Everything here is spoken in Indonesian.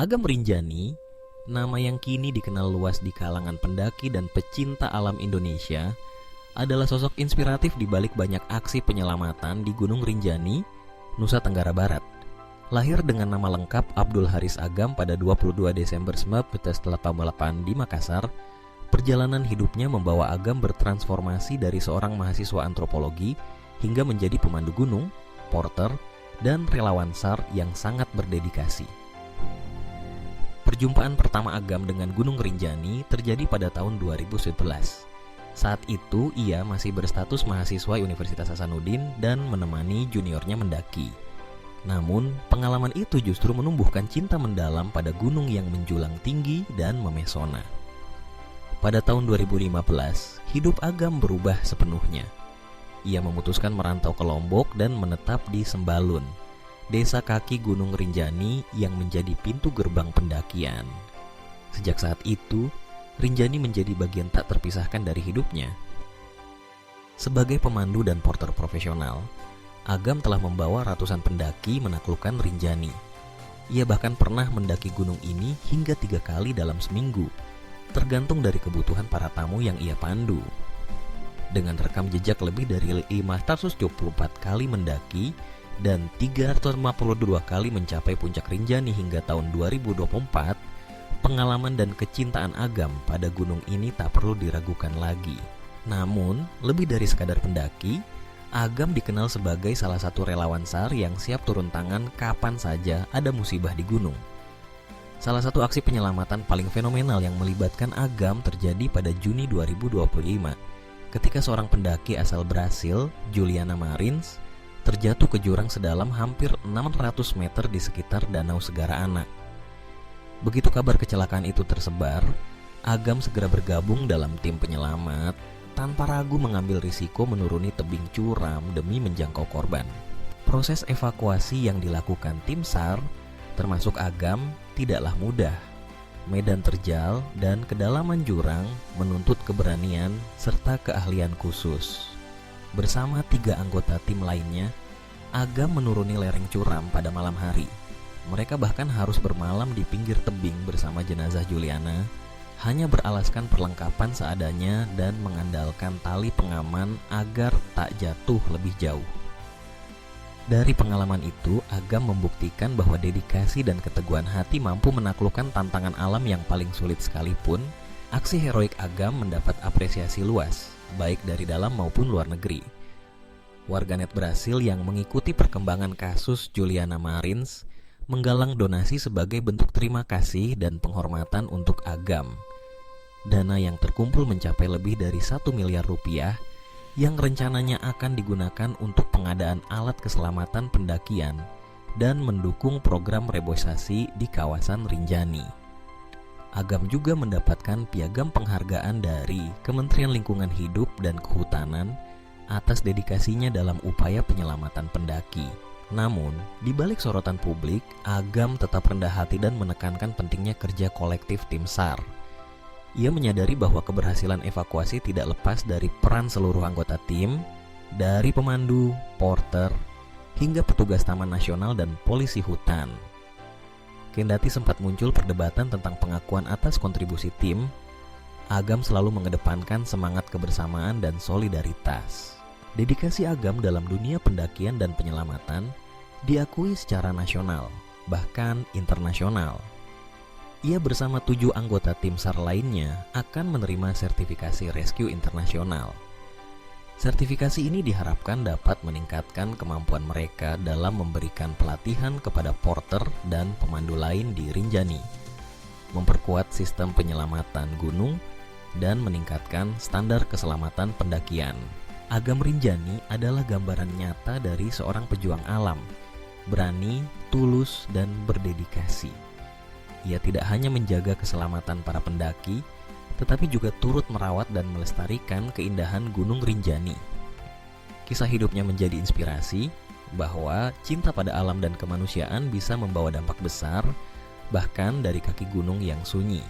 Agam Rinjani, nama yang kini dikenal luas di kalangan pendaki dan pecinta alam Indonesia, adalah sosok inspiratif di balik banyak aksi penyelamatan di Gunung Rinjani, Nusa Tenggara Barat. Lahir dengan nama lengkap Abdul Haris Agam pada 22 Desember 1988 di Makassar, perjalanan hidupnya membawa Agam bertransformasi dari seorang mahasiswa antropologi hingga menjadi pemandu gunung, porter, dan relawan SAR yang sangat berdedikasi. Perjumpaan pertama Agam dengan Gunung Rinjani terjadi pada tahun 2011. Saat itu ia masih berstatus mahasiswa Universitas Hasanuddin dan menemani juniornya mendaki. Namun, pengalaman itu justru menumbuhkan cinta mendalam pada gunung yang menjulang tinggi dan memesona. Pada tahun 2015, hidup Agam berubah sepenuhnya. Ia memutuskan merantau ke Lombok dan menetap di Sembalun, desa kaki Gunung Rinjani yang menjadi pintu gerbang pendakian. Sejak saat itu, Rinjani menjadi bagian tak terpisahkan dari hidupnya. Sebagai pemandu dan porter profesional, Agam telah membawa ratusan pendaki menaklukkan Rinjani. Ia bahkan pernah mendaki gunung ini hingga 3 kali dalam seminggu, tergantung dari kebutuhan para tamu yang ia pandu. Dengan rekam jejak lebih dari 524 kali mendaki dan 352 kali mencapai puncak Rinjani hingga tahun 2024, pengalaman dan kecintaan Agam pada gunung ini tak perlu diragukan lagi. Namun, lebih dari sekadar pendaki, Agam dikenal sebagai salah satu relawan SAR yang siap turun tangan kapan saja ada musibah di gunung. Salah satu aksi penyelamatan paling fenomenal yang melibatkan Agam terjadi pada Juni 2025, ketika seorang pendaki asal Brasil, Juliana Marins, terjatuh ke jurang sedalam hampir 600 meter di sekitar Danau Segara Anak. Begitu kabar kecelakaan itu tersebar, Agam segera bergabung dalam tim penyelamat, tanpa ragu mengambil risiko menuruni tebing curam demi menjangkau korban. Proses evakuasi yang dilakukan tim SAR, termasuk Agam, tidaklah mudah. Medan terjal dan kedalaman jurang menuntut keberanian serta keahlian khusus. Bersama 3 anggota tim lainnya, Agam menuruni lereng curam pada malam hari. Mereka bahkan harus bermalam di pinggir tebing bersama jenazah Juliana, hanya beralaskan perlengkapan seadanya dan mengandalkan tali pengaman agar tak jatuh lebih jauh. Dari pengalaman itu, Agam membuktikan bahwa dedikasi dan keteguhan hati mampu menaklukkan tantangan alam yang paling sulit sekalipun. Aksi heroik Agam mendapat apresiasi luas, baik dari dalam maupun luar negeri. Warganet Brasil yang mengikuti perkembangan kasus Juliana Marins menggalang donasi sebagai bentuk terima kasih dan penghormatan untuk Agam. Dana yang terkumpul mencapai lebih dari 1 miliar rupiah yang rencananya akan digunakan untuk pengadaan alat keselamatan pendakian dan mendukung program reboisasi di kawasan Rinjani. Agam juga mendapatkan piagam penghargaan dari Kementerian Lingkungan Hidup dan Kehutanan atas dedikasinya dalam upaya penyelamatan pendaki. Namun, di balik sorotan publik, Agam tetap rendah hati dan menekankan pentingnya kerja kolektif tim SAR. Ia menyadari bahwa keberhasilan evakuasi tidak lepas dari peran seluruh anggota tim, dari pemandu, porter, hingga petugas Taman Nasional dan polisi hutan. Kendati sempat muncul perdebatan tentang pengakuan atas kontribusi tim, Agam selalu mengedepankan semangat kebersamaan dan solidaritas. Dedikasi Agam dalam dunia pendakian dan penyelamatan diakui secara nasional, bahkan internasional. Ia bersama 7 anggota tim SAR lainnya akan menerima sertifikasi Rescue Internasional. Sertifikasi ini diharapkan dapat meningkatkan kemampuan mereka dalam memberikan pelatihan kepada porter dan pemandu lain di Rinjani, memperkuat sistem penyelamatan gunung, dan meningkatkan standar keselamatan pendakian. Agam Rinjani adalah gambaran nyata dari seorang pejuang alam, berani, tulus, dan berdedikasi. Ia tidak hanya menjaga keselamatan para pendaki, tetapi juga turut merawat dan melestarikan keindahan Gunung Rinjani. Kisah hidupnya menjadi inspirasi bahwa cinta pada alam dan kemanusiaan bisa membawa dampak besar, bahkan dari kaki gunung yang sunyi.